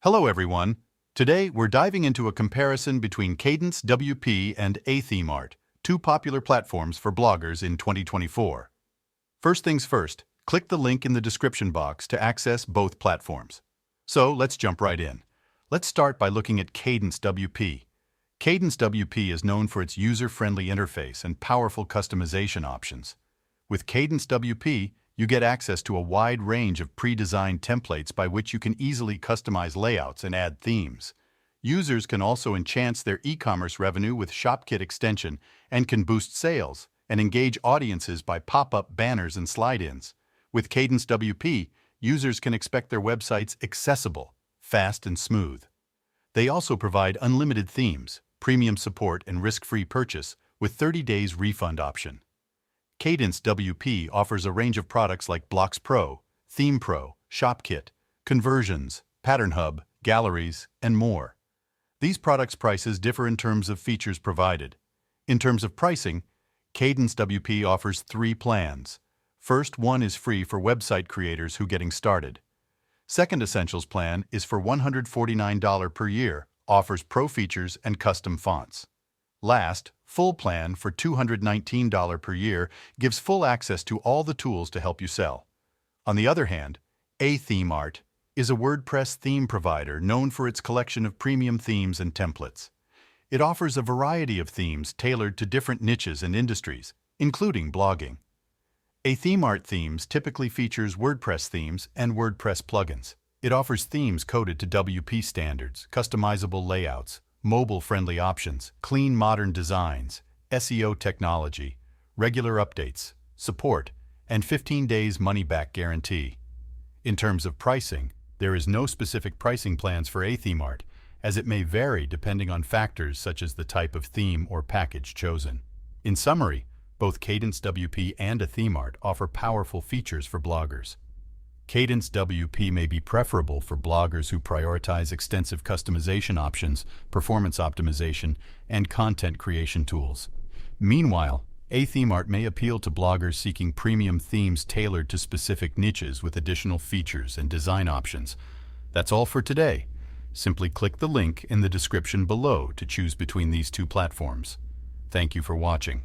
Hello everyone. Today we're diving into a comparison between KadenceWP and AThemeArt, two popular platforms for bloggers in 2024. First things first, click the link in the description box to access both platforms. So let's jump right in. Let's start by looking at KadenceWP. KadenceWP is known for its user-friendly interface and powerful customization options. With KadenceWP, you get access to a wide range of pre-designed templates by which you can easily customize layouts and add themes. Users can also enhance their e-commerce revenue with ShopKit extension and can boost sales and engage audiences by pop-up banners and slide-ins. With KadenceWP, users can expect their websites accessible, fast, and smooth. They also provide unlimited themes, premium support, and risk-free purchase with 30 days refund option. KadenceWP offers a range of products like Blocks Pro, Theme Pro, ShopKit, Conversions, Pattern Hub, Galleries, and more. These products' prices differ in terms of features provided. In terms of pricing, KadenceWP offers 3 plans. First one is free for website creators who are getting started. Second Essentials plan is for $149 per year, offers pro features and custom fonts. Last, Full plan for $219 per year gives full access to all the tools to help you sell. On the other hand, AThemeArt is a WordPress theme provider known for its collection of premium themes and templates. It offers a variety of themes tailored to different niches and industries, including blogging. AThemeArt themes typically features WordPress themes and WordPress plugins. It offers themes coded to WP standards, customizable layouts, mobile-friendly options, clean modern designs, SEO technology, regular updates, support, and 15 days money-back guarantee. In terms of pricing, there is no specific pricing plans for AThemeArt, as it may vary depending on factors such as the type of theme or package chosen. In summary, both KadenceWP and AThemeArt offer powerful features for bloggers. KadenceWP may be preferable for bloggers who prioritize extensive customization options, performance optimization, and content creation tools. Meanwhile, AThemeArt may appeal to bloggers seeking premium themes tailored to specific niches with additional features and design options. That's all for today. Simply click the link in the description below to choose between these two platforms. Thank you for watching.